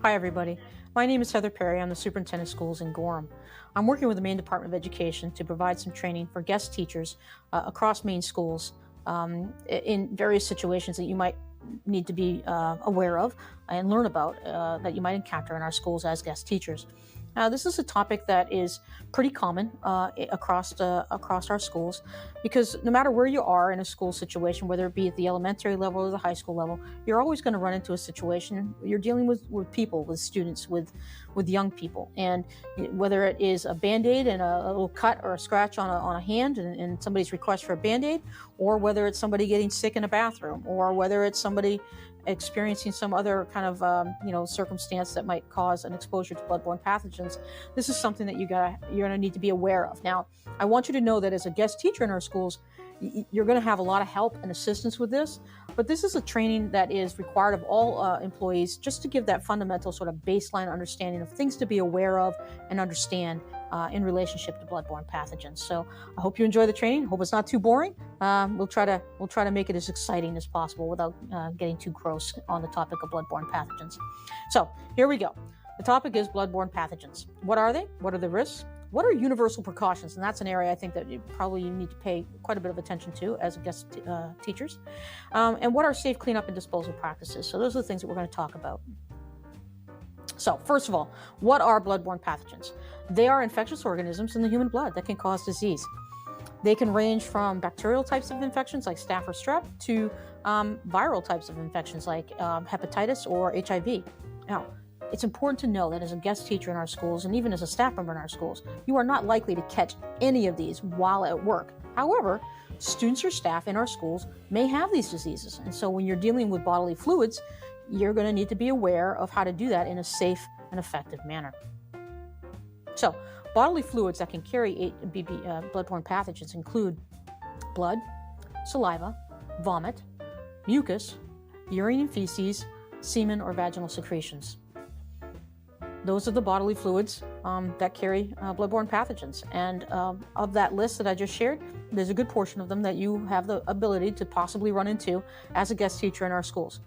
Hi everybody, my name is Heather Perry. I'm the Superintendent of Schools in Gorham. I'm working with the Maine Department of Education to provide some training for guest teachers across Maine schools in various situations that you might need to be aware of and learn about that you might encounter in our schools as guest teachers. This is a topic that is pretty common across our schools, because no matter where you are in a school situation, whether it be at the elementary level or the high school level, you're always going to run into a situation. You're dealing with people, with students, with young people, and whether it is a Band-Aid and a little cut or a scratch on a hand and somebody's request for a Band-Aid, or whether it's somebody getting sick in a bathroom, or whether it's somebody experiencing some other kind of circumstance that might cause an exposure to bloodborne pathogens. This is something that you're going to need to be aware of. Now, I want you to know that as a guest teacher in our schools, you're going to have a lot of help and assistance with this, but this is a training that is required of all employees, just to give that fundamental sort of baseline understanding of things to be aware of and understand in relationship to bloodborne pathogens. So I hope you enjoy the training. Hope it's not too boring. We'll try to make it as exciting as possible without getting too gross on the topic of bloodborne pathogens. So here we go. The topic is bloodborne pathogens. What are they? What are the risks? What are universal precautions? And that's an area I think that you need to pay quite a bit of attention to as a guest teachers. And what are safe cleanup and disposal practices? So those are the things that we're going to talk about. So first of all, what are bloodborne pathogens? They are infectious organisms in the human blood that can cause disease. They can range from bacterial types of infections like staph or strep to viral types of infections like hepatitis or HIV. Now, it's important to know that as a guest teacher in our schools, and even as a staff member in our schools, you are not likely to catch any of these while at work. However, students or staff in our schools may have these diseases. And so when you're dealing with bodily fluids, you're going to need to be aware of how to do that in a safe and effective manner. So, bodily fluids that can carry bloodborne pathogens include blood, saliva, vomit, mucus, urine and feces, semen, or vaginal secretions. Those are the bodily fluids that carry bloodborne pathogens. And of that list that I just shared, there's a good portion of them that you have the ability to possibly run into as a guest teacher in our schools.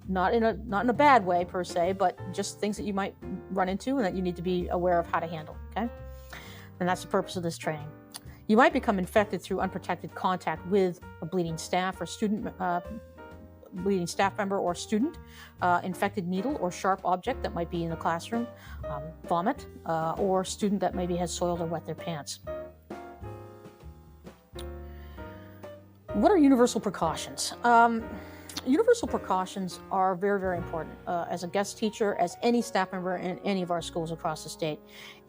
Not in a bad way per se, but just things that you might run into and that you need to be aware of how to handle, okay? And that's the purpose of this training. You might become infected through unprotected contact with a bleeding staff or student, bleeding staff member or student, infected needle or sharp object that might be in the classroom, vomit, or student that maybe has soiled or wet their pants. What are universal precautions? Universal precautions are very, very important as a guest teacher, as any staff member in any of our schools across the state.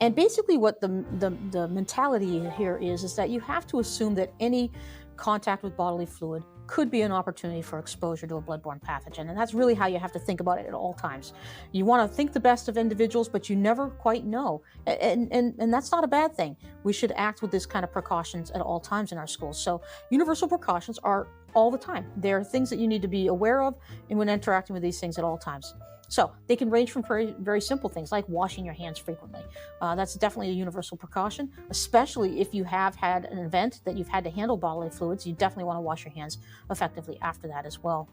And basically what the mentality here is that you have to assume that any contact with bodily fluid could be an opportunity for exposure to a bloodborne pathogen. And that's really how you have to think about it at all times. You want to think the best of individuals, but you never quite know. And that's not a bad thing. We should act with this kind of precautions at all times in our schools. So universal precautions are all the time. They're things that you need to be aware of and when interacting with these things at all times. So they can range from very, very simple things like washing your hands frequently. That's definitely a universal precaution, especially if you have had an event that you've had to handle bodily fluids. You definitely want to wash your hands effectively after that as well.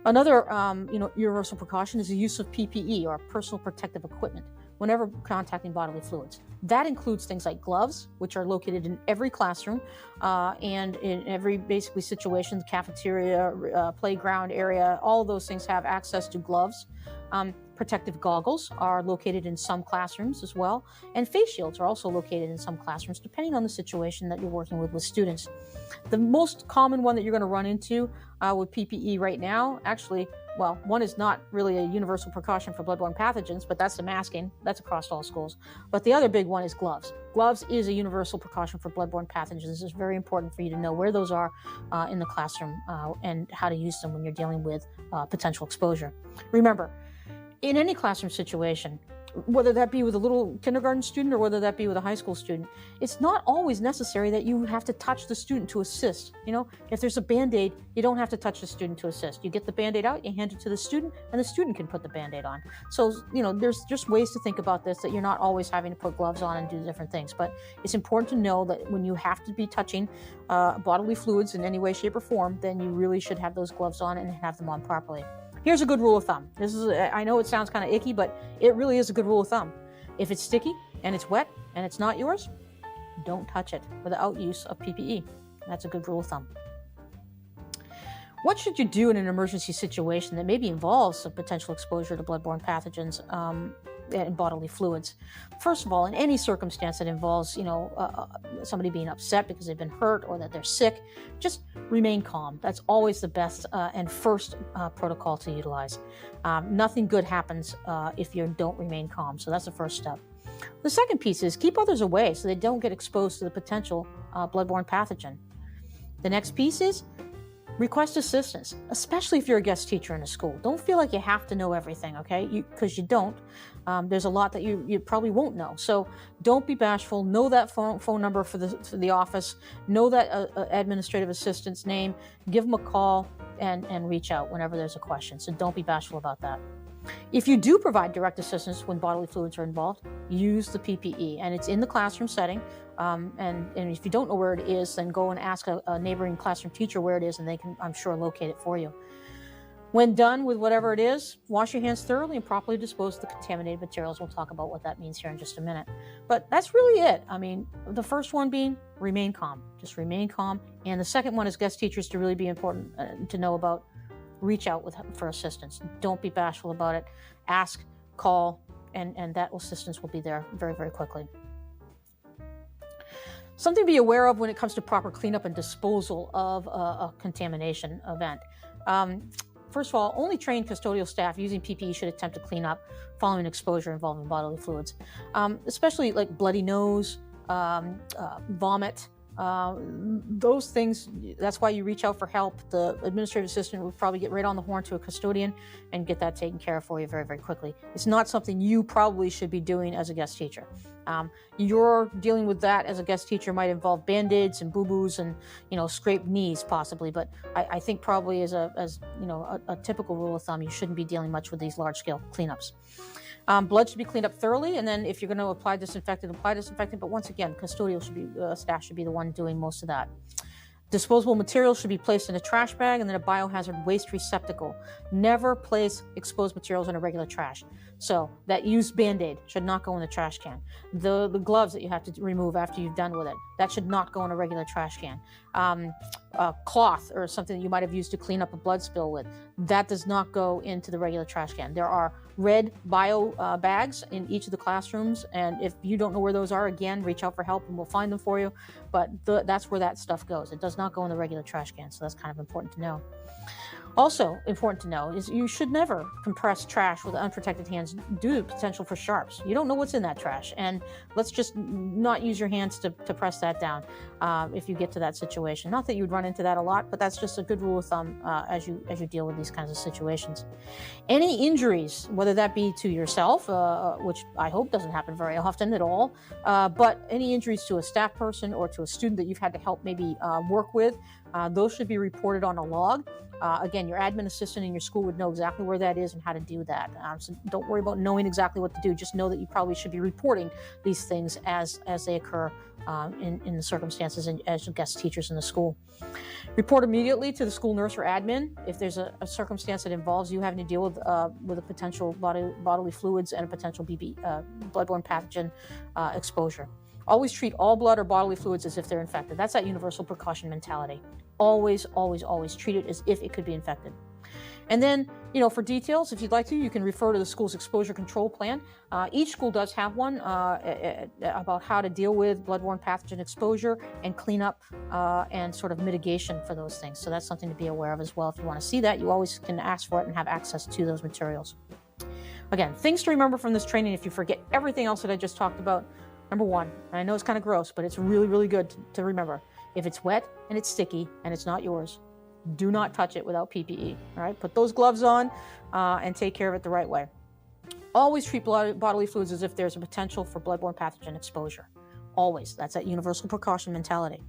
Another universal precaution is the use of PPE, or personal protective equipment, whenever contacting bodily fluids. That includes things like gloves, which are located in every classroom and in every basically situation, cafeteria, playground area, all of those things have access to gloves. Protective goggles are located in some classrooms as well, and face shields are also located in some classrooms, depending on the situation that you're working with students. The most common one that you're going to run into with PPE right now, actually, well, one is not really a universal precaution for bloodborne pathogens, but that's the masking. That's across all schools. But the other big one is gloves. Gloves is a universal precaution for bloodborne pathogens. It's very important for you to know where those are in the classroom and how to use them when you're dealing with potential exposure. Remember, in any classroom situation, whether that be with a little kindergarten student or whether that be with a high school student, it's not always necessary that you have to touch the student to assist. If there's a Band-Aid, you don't have to touch the student to assist. You get the Band-Aid out, you hand it to the student, and the student can put the Band-Aid on. So, there's just ways to think about this, that you're not always having to put gloves on and do different things. But it's important to know that when you have to be touching bodily fluids in any way, shape, or form, then you really should have those gloves on and have them on properly. Here's a good rule of thumb. I know it sounds kind of icky, but it really is a good rule of thumb. If it's sticky and it's wet and it's not yours, don't touch it without use of PPE. That's a good rule of thumb. What should you do in an emergency situation that maybe involves some potential exposure to bloodborne pathogens and bodily fluids? First of all, in any circumstance that involves, somebody being upset because they've been hurt or that they're sick, just remain calm. That's always the best and first protocol to utilize. Nothing good happens if you don't remain calm. So that's the first step. The second piece is keep others away so they don't get exposed to the potential bloodborne pathogen. The next piece is request assistance, especially if you're a guest teacher in a school. Don't feel like you have to know everything, okay? Because you don't. There's a lot that you probably won't know. So don't be bashful. Know that phone number for the office. Know that administrative assistant's name. Give them a call and reach out whenever there's a question. So don't be bashful about that. If you do provide direct assistance when bodily fluids are involved, use the PPE. And it's in the classroom setting. And if you don't know where it is, then go and ask a neighboring classroom teacher where it is, and they can, I'm sure, locate it for you. When done with whatever it is, wash your hands thoroughly and properly dispose of the contaminated materials. We'll talk about what that means here in just a minute. But that's really it. I mean, the first one being remain calm. Just remain calm. And the second one is guest teachers to really be important to know about. Reach out for assistance. Don't be bashful about it. Ask, call, and that assistance will be there very, very quickly. Something to be aware of when it comes to proper cleanup and disposal of a contamination event. First of all, only trained custodial staff using PPE should attempt to clean up following exposure involving bodily fluids, especially like bloody nose, vomit, those things. That's why you reach out for help. The administrative assistant will probably get right on the horn to a custodian and get that taken care of for you very, very quickly. It's not something you probably should be doing as a guest teacher. You're dealing with that as a guest teacher might involve band-aids and boo-boos and, scraped knees possibly. But I think probably as a typical rule of thumb, you shouldn't be dealing much with these large-scale cleanups. Blood should be cleaned up thoroughly, and then if you're going to apply disinfectant. But once again, custodial staff should be the one doing most of that. Disposable materials should be placed in a trash bag and then a biohazard waste receptacle. Never place exposed materials in a regular trash. So that used Band-Aid should not go in the trash can. The gloves that you have to remove after you've done with it, that should not go in a regular trash can. Cloth or something that you might have used to clean up a blood spill with, that does not go into the regular trash can. There are red bio bags in each of the classrooms, and if you don't know where those are, again, reach out for help and we'll find them for you. But that's where that stuff goes. It does not go in the regular trash can, so that's kind of important to know. Also important to know is you should never compress trash with unprotected hands due to potential for sharps. You don't know what's in that trash, and let's just not use your hands to press that down if you get to that situation. Not that you'd run into that a lot, but that's just a good rule of thumb as you deal with these kinds of situations. Any injuries, whether that be to yourself, which I hope doesn't happen very often at all, but any injuries to a staff person or to a student that you've had to help maybe work with, those should be reported on a log. Again, your admin assistant in your school would know exactly where that is and how to do that. So don't worry about knowing exactly what to do. Just know that you probably should be reporting these things as they occur in the circumstances and as guest teachers in the school. Report immediately to the school nurse or admin if there's a circumstance that involves you having to deal with a potential bodily fluids and a potential bloodborne pathogen exposure. Always treat all blood or bodily fluids as if they're infected. That's that universal precaution mentality. Always, always, always treat it as if it could be infected. And then, for details, if you'd like to, you can refer to the school's exposure control plan. Each school does have one about how to deal with bloodborne pathogen exposure and cleanup and sort of mitigation for those things. So that's something to be aware of as well. If you want to see that, you always can ask for it and have access to those materials. Again, things to remember from this training if you forget everything else that I just talked about. Number one, and I know it's kind of gross, but it's really, really good to remember. If it's wet and it's sticky and it's not yours, do not touch it without PPE. All right, put those gloves on and take care of it the right way. Always treat bodily fluids as if there's a potential for bloodborne pathogen exposure. Always. That's that universal precaution mentality.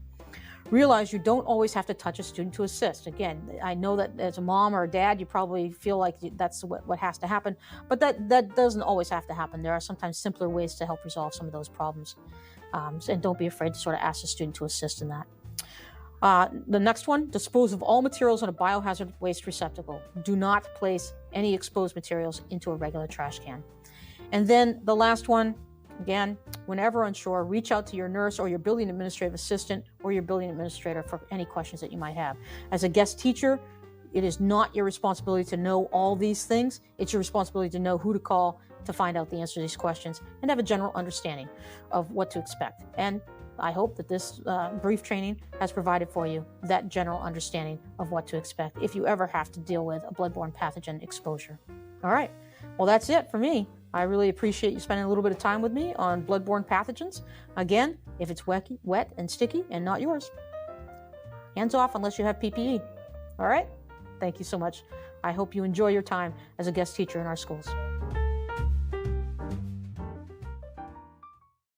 Realize you don't always have to touch a student to assist. Again, I know that as a mom or a dad, you probably feel like that's what has to happen, but that doesn't always have to happen. There are sometimes simpler ways to help resolve some of those problems. And don't be afraid to sort of ask the student to assist in that. The next one, dispose of all materials in a biohazard waste receptacle. Do not place any exposed materials into a regular trash can. And then the last one, again, whenever unsure, reach out to your nurse or your building administrative assistant or your building administrator for any questions that you might have. As a guest teacher, it is not your responsibility to know all these things. It's your responsibility to know who to call to find out the answer to these questions and have a general understanding of what to expect. And I hope that this brief training has provided for you that general understanding of what to expect if you ever have to deal with a bloodborne pathogen exposure. All right, well, that's it for me. I really appreciate you spending a little bit of time with me on bloodborne pathogens. Again, if it's wet and sticky and not yours, hands off unless you have PPE. All right, thank you so much. I hope you enjoy your time as a guest teacher in our schools.